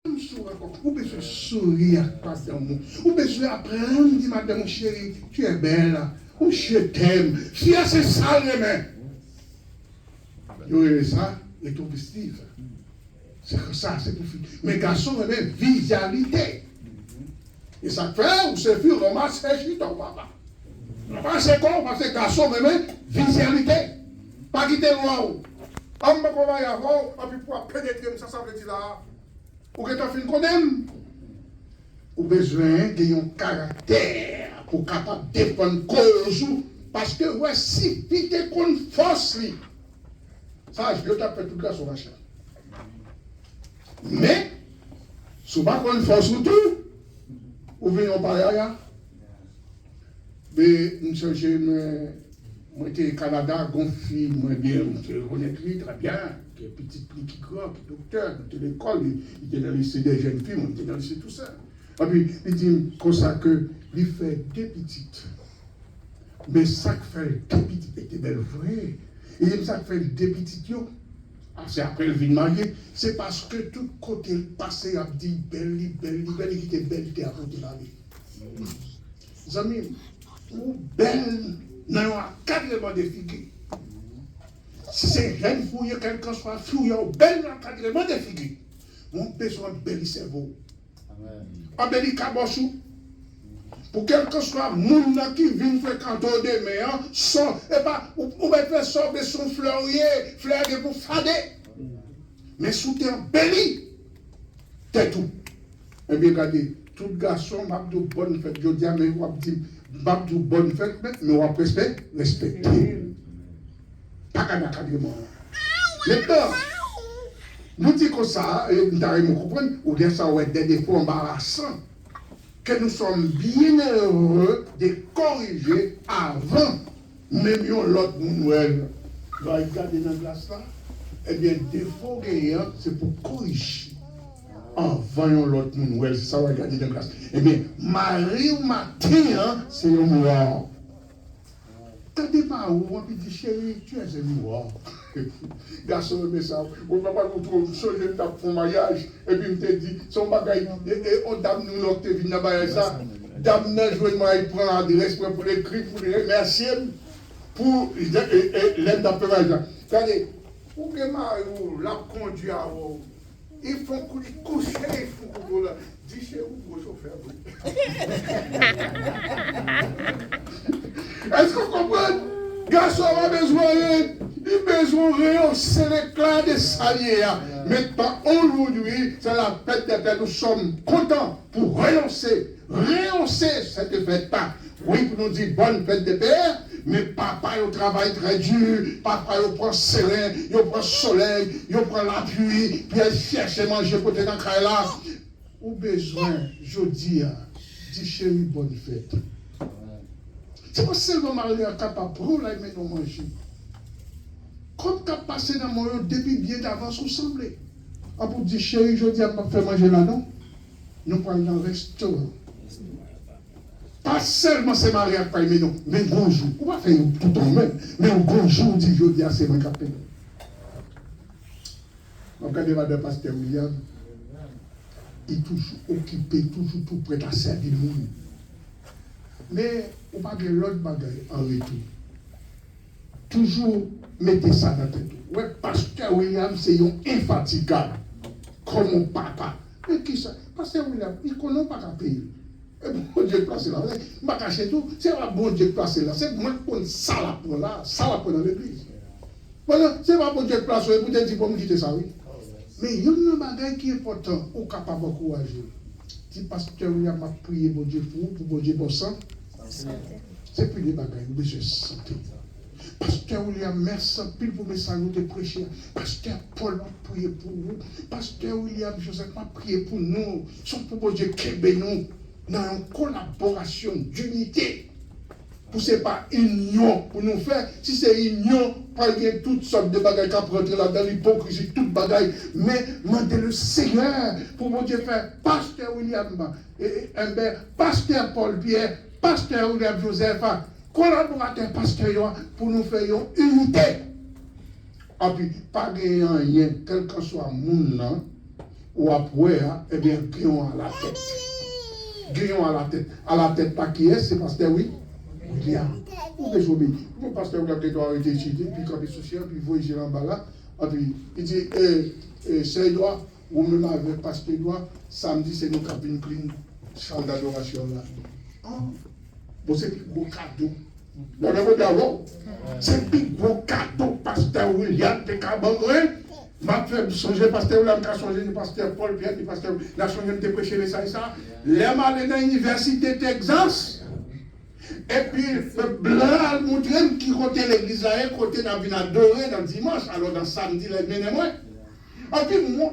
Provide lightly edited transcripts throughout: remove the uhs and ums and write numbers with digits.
Ou besoin sourire à passer un mot. Ou besoin apprendre, dit madame chérie, tu es belle. Ou je t'aime. Si c'est ça, mais. Oui, ça, et tout vestige. C'est que ça, c'est pour finir. Mais garçon, mais visualité. Et ça fait, ou c'est vu, ramasse, c'est ton papa. C'est con, parce que garçon, mais visualité. Pas quitter loin. On va y avoir, on va pouvoir pénétrer, ça veut dire là. Ou que tu as fait une condamne. Ou besoin d'un caractère pour capable de défendre cause. Parce que, ouais, si vite qu'on force, ça, je vais taper tout le garçon machin. Mais, si pas qu'on force tout, ou venons par là, mais nous cherchons, moi j'étais au Canada, gonflé, moi bien, je connais très bien, qui est petit qui croit, qui est docteur, qui était à l'école, il était dans le lycée des jeunes filles, on était dans le lycée tout ça. Et puis, il dit comme ça que, il fait deux petites. Mais ça qui fait deux petites était belle vraie. Et ça qui fait deux petites, c'est après le vie marié, c'est parce que tout côté passé a dit belle, qui était belle, qui était à côté de la vie. Les amis, ou belle, non, encadrement des figures. Si c'est jeune fouille, quelqu'un soit fouille, belle encadrement des figures. Mon besoin de bel cerveau. Un bel cabochou. Pour quelqu'un soit moun qui vient fréquenter des meilleurs, son, et pas, ou va faire sortir son fleurier pour fader. Mais sous terre belli, c'est tout. Et bien, regardez, tout garçon m'a dit bonne fête, je dis, mais on dit, m'a dit bonne fête, mais on va respecter. Pas qu'un encadrement. Maintenant, nous disons comme ça, et nous devons comprendre, ou bien ça va être des fois embarrassants, que nous sommes bien heureux de corriger avant, même l'autre Noël. Va regarder dans la glace là, eh bien, défaut gagnant, c'est pour corriger. Avant l'autre Noël, c'est ça, va regarder dans la glace. Eh bien, Marie ou matin, c'est un noir. T'as pas où on dit chérie, tu es un noir. Garçon, mais ça, on va pas nous trouver ce jeune tape pour mariage, et puis il te dit, son bagage, et on dame nous l'autre, tu viens dans ça, dame n'a joué, moi, il prend l'adresse pour l'écrire, pour les remercier, pour l'aide d'appareil. Regardez, pour que Marie la conduit à vous, il faut qu'on y couche, il faut qu'on la dit chez vous, pour chauffeur. Est-ce qu'on comprend? Garçon a besoin, il a besoin de rehausser l'éclat de salier. Maintenant, aujourd'hui, c'est la fête de paix. Nous sommes contents pour rehausser cette fête-là. Oui, pour nous dire bonne fête de paix, mais papa, il travaille très dur, papa, il prend serein, il prend soleil, il prend la pluie, puis il cherche à manger pour te dans là. Ou besoin, je dis chérie, bonne fête. C'est pas seulement marié à capable pour là, mais nous manger. Comme tu as passé dans mon lieu depuis bien d'avance, vous semblez. On vous dit, chérie, je dis à pas faire manger là, non? Nous prenons dans le restaurant. Pas seulement c'est marié à pas mais non, mais bonjour. On va faire tout en même. Mais bonjour, dit je dis à c'est mon capé. Donc, quand il pasteur William, il est toujours occupé, toujours tout prêt à servir le monde. Mais on va faire l'autre bagaille en retour. Toujours mettez ça dans la tête. Ouais, pasteur William, c'est un infatigable. Comme mon papa. Mais qui ça? Pasteur William, il ne connaît pas qu'à payer. Et bon Dieu placé là. Je ne vais pas cacher tout. C'est pas bon Dieu placé là. C'est moi qui prends ça là pour là. Ça là pour dans l'église. Voilà, c'est pas bon Dieu placé. Vous avez dit pour me quitter ça, oui. Mais il y a un bagaille qui est important. On est capable d'encourager. Si pasteur William a prié pour Dieu pour bon Dieu pour ça. C'est plus des bagailles, mais je santé. Pasteur William, merci pile pour mes saluts de prêcher. Pasteur Paul m'a prié pour vous. Pasteur William Joseph m'a prié pour nous. Son pour Dieu Québec nous dans une collaboration d'unité. Pour ce n'est pas union pour nous faire. Si c'est union, il y a toutes sortes de bagailles qui rentrent là-dedans, l'hypocrisie, toutes bagailles. Mais demandez le Seigneur pour mon Dieu faire. Pasteur William, Pasteur Paul Pierre, Pasteur William Joseph, collaborateur pasteur pour nous faire une unité. Et puis, pas rien, quel que soit le monde, ou après, eh bien, Guillaume à la tête. Guillaume à la tête. À la tête, pas qui est, c'est pasteur, oui. William. Vous devez obéir. Le pasteur William doit arrêter ici, puis quand il est social, puis il voit ici en bas là. Et puis, il dit, c'est Edouard, ou même avec pasteur Edouard, samedi, c'est nous qui avons une clean salle d'adoration là. Bon, c'est un beau cadeau. C'est un beau cadeau, pasteur William, de Cabamouin. Ma fait changer pasteur William, qui a changé le pasteur Paul Pierre, le pasteur, il a changé de prêcher ça et ça. Les malins dans l'université de Texas. Et puis, le blanc, montré qui côté l'église là, côté dans la adorer dans dimanche, alors dans samedi, les ménémois. Et puis, moi,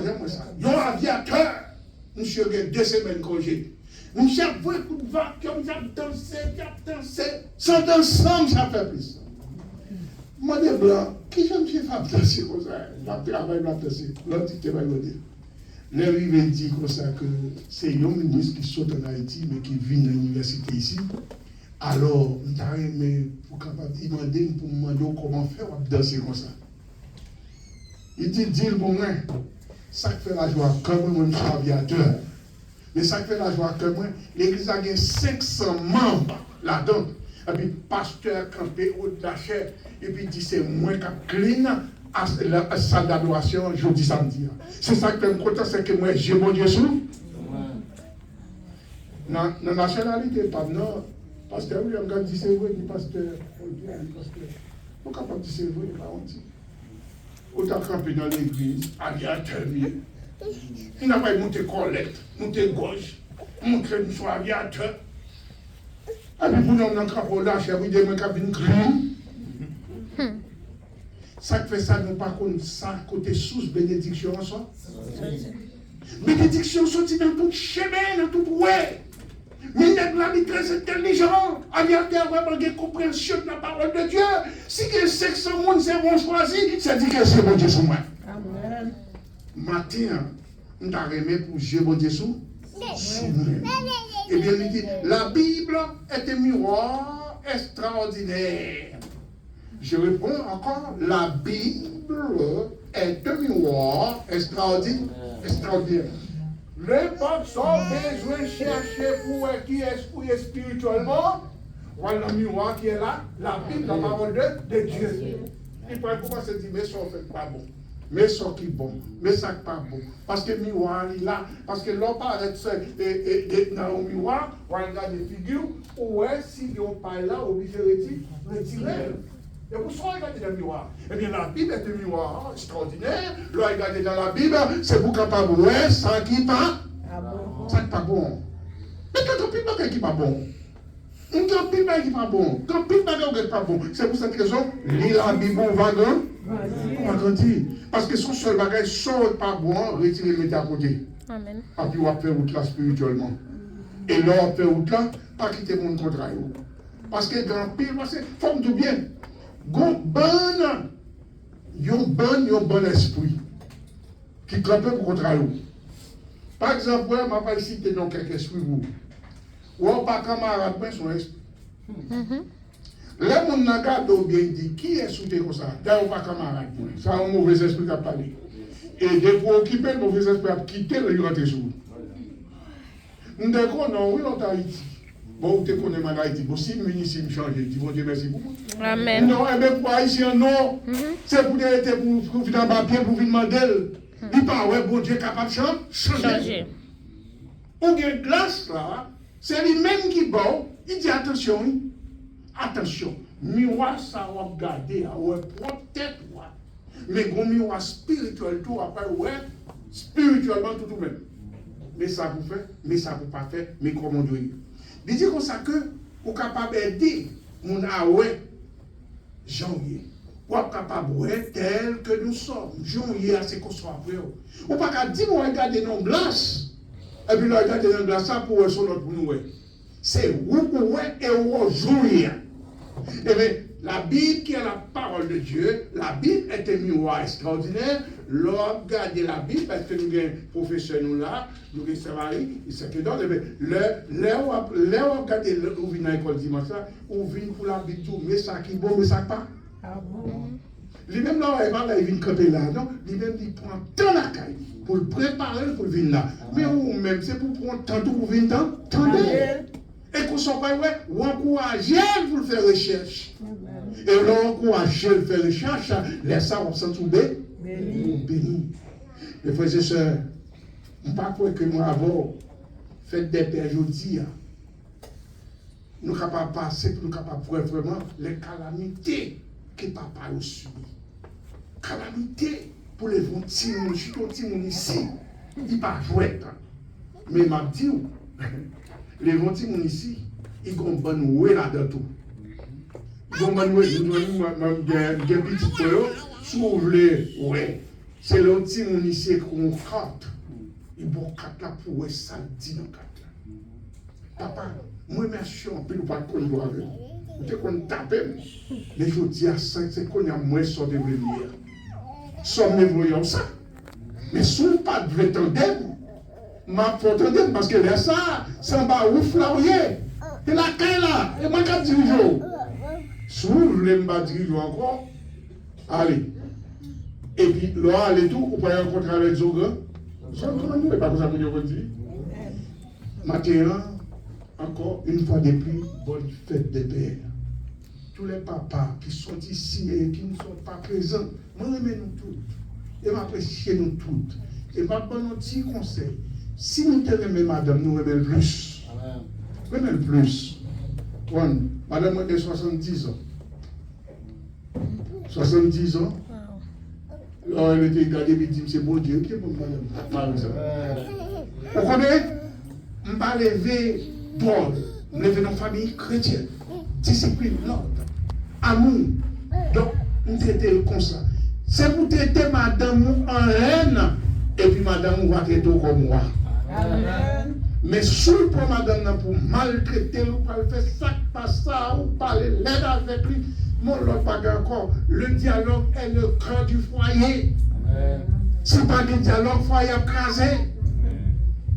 j'aime ça. Il y a un aviateur, monsieur, il y a 2 semaines congé. Monsieur, vous avez coup de vacuum, vous avez dansé. Sans ensemble, ça fait plus. Moi, des blancs, qui j'aime faire danser comme ça? Je travaille, je danser. L'entité va le dire. Les rivets disent comme ça que c'est un ministre qui saute en Haïti, mais qui vient à l'université ici. Alors, mais pour capable demander pour me demander comment faire pour danser comme ça. Il dit pour moi, ça fait la joie comme moi, je suis aviateur. Mais ça fait la joie comme moi, l'église a 500 membres là-dedans. Et puis, pasteur campé au de la chair, et puis il dit c'est moi qui clean à la salle d'adoration jeudi samedi. C'est ça que je me content, c'est que moi j'ai mon Dieu sous. Dans la nationalité, pas non. Pasteur William, quand dit c'est vrai, il dit pasteur. Vous capable de dire c'est vrai, il va dire. Autant camper dans l'église, aviateur, il n'a pas monté collecte, monté gauche, montré une soit aviateur. Et puis pour nous, on a un crapaud là, chez vous, il y a un cabine crime. Ça fait ça, nous par contre, ça, côté sous bénédiction en soi. Bénédiction sortie dans tout chemin, dans tout ouais. Mais il y a de la vie très intelligent. Aviateur, vraiment, une compréhension de la parole de Dieu. Si il y a 500 personnes, c'est bon choisi, ça dit que c'est bon Dieu sur moi. Amen. Matin, on t'a remis pour Dieu bon Dieu sur moi. Eh bien, il dit, la Bible est un miroir extraordinaire. Je réponds encore, la Bible est un miroir extraordinaire. Les papes ont besoin de chercher pour qui est spirituellement. Voilà le miroir qui est là, la Bible, la parole de Dieu. Il pourrait commencer à dire, mais ça ne fait pas bon. Mais ça qui est bon, mais ça qui pas bon. Parce que le miroir est là. Parce que l'on parle dans le miroir, on regarde des figures, où est si on parle là, on dit retirer. Et pour ça, regardez dans le miroir. Eh bien, la Bible est un miroir extraordinaire. Là, regardez dans la Bible, c'est pour capable de voir ça qui pas. Ça qui pas bon. Mais quand on ne qui pas bon. Quand on qui pas bon. Quand on qui pas bon. C'est pour cette raison, lire la Bible, on va grandir. Parce que son seul bagage sort pas bon, retirer le mettre à côté. Amen. Et puis on va faire route là spirituellement. Et là, on fait route là, pas quitter mon contrat. Parce que dans le pays, c'est forme de bien. Gon bon esprit qui campe pour contre eux. Par exemple, moi, je vais pas citer dans quelques esprits ou pas camarade, mais son esprit. Les gens qui regardent bien dit qui est sous comme ça. D'ailleurs, pas camarade. Ça a un mauvais esprit qui a parlé. Et de pour occuper le mauvais esprit à quitter le rentré sous. Nous devons non, oui, on Haïti. Bon, tu connais ma Haïti. Bon, si le ministre me change, dis bon Dieu merci beaucoup. Amen. Non, et bien pour Haïtien, non. C'est pour être pour venir en papier, pour venir demander. Il pas, ouais, bon Dieu capable de changer. On a une glace là, c'est lui-même qui bon, il dit attention, miroir ça va regarder, ouais, propre tête, ouais. Mais gros miroir spirituel, tout après, ouais, spirituellement tout de même. Mais ça vous fait, mais ça vous pas fait, mais comment dire. Il dit comme ça que, vous êtes capable d'aider mon ouais, janvier. Vous êtes capable de tel que nous sommes. Janvier, c'est qu'on soit après. Vous n'êtes pas dire, vous regardez nos glaces. Et puis, vous regardez nos glaces, ça pour son autre pour nous. C'est vous pour et vous jouir. Et bien, la Bible qui est la parole de Dieu, la Bible est un miroir extraordinaire. L'homme regarde la Bible, parce que nous avons un professeur nous là, nous avons un salarié, il sait que dans l'heure regardez, où vient à l'école dimanche là, où vient pour la Bible tout, mais ça qui est bon, mais ça pas. Ah bon? Lui-même, là, il vient camper là, non? Lui-même, il prend tant la caille pour le préparer pour venir là. Mais vous-même, c'est pour prendre tant pour venir là. Attendez. Et qu'on soit pas, ouais, ou encourager pour faire recherche. Et là, encourager pour faire recherche, laisse ça, on s'en trouve béni. Mes frères et sœurs, je ne pas croire que moi, avant, fait des pères aujourd'hui, nous sommes capables de passer, nous sommes capables de voir vraiment les calamités que papa a subies. Calamité pour les petits gens, je suis petit ici, il ne pas jouer. Mais il m'a dit, les petits gens ici, ils ont une bonne oué là-dedans tout. Ils ont une bonne oué, ils ont une petite oué, si vous voulez, ouais, c'est le petit gens ici qu'on carte. Ils vont carte là pour ouais, ça dit dans carte là. Papa, moi merci en plus, pas qu'on doit avec. Dès qu'on tape, les jours à 5, c'est qu'on a moins sur des lumières. Sommes nous voyons ça. Mais si vous pas de vrai tendre, ma faut tendre parce que là ça, ça va ouf là où et la caille là, et moi qu'à diriger. Si vous voulez me diriger encore, allez. Et puis là, allez tout, vous pouvez rencontrer avec Zoga. Ça ne pas comme ça que je dis. Matin, encore une fois de plus, bonne fête des pères. Tous les papas qui sont ici et qui ne sont pas présents, moi j'aime nous toutes. Et m'apprécier nous toutes. Et ma bonne petit conseil. Si nous te aimons madame, nous aimons plus. Amen. Aimons plus. Madame a 70 ans. 70 ans. Alors elle était gardée et dit, c'est bon Dieu, qui est bon madame. Vous connaissez? Je ne vais pas lever Paul, je lever dans la famille chrétienne. Discipline, l'ordre, amour. Donc, nous traitons comme ça. C'est pour traiter madame en reine, et puis madame va traiter comme moi. Amen. Mais si pour madame pour maltraiter, ou pas faire ça, pas ça, ou parler l'aide avec lui, mon l'autre pas encore. Le dialogue est le cœur du foyer. Si pas de dialogue, foyer crasé.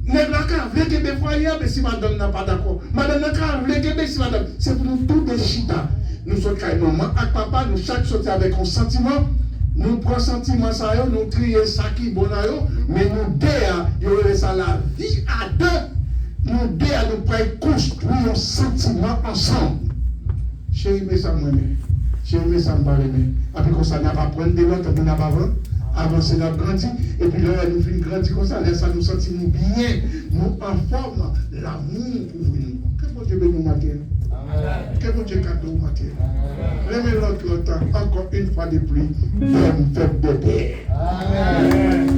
Mais la cave, les foyer, mais si madame n'a pas d'accord. Madame n'a pas les si madame. C'est pour nous tous des chita. Nous sommes maman avec papa, nous chaque sortir avec un sentiment. Nous prenons sentiment ça, nous trions ça qui est bon, mais nous deux, ça la vie à deux. Nous deux, nous pouvons construire un sentiment ensemble. Chérie, mais ça moi-même. Chérie, mais ça me parle. Et puis, comme ça, n'a pas prendre de l'autre, on n'a pas avancer, on a grandi. Et puis là, nous finissons grandir comme ça. Là, ça nous sentit bien. Nous en forme l'amour pour nous. Que bon Dieu bénisse nous matin. Que bon Dieu cadeau matin. Remets l'autre temps, encore une fois de plus. Bonne fête de paix. Amen.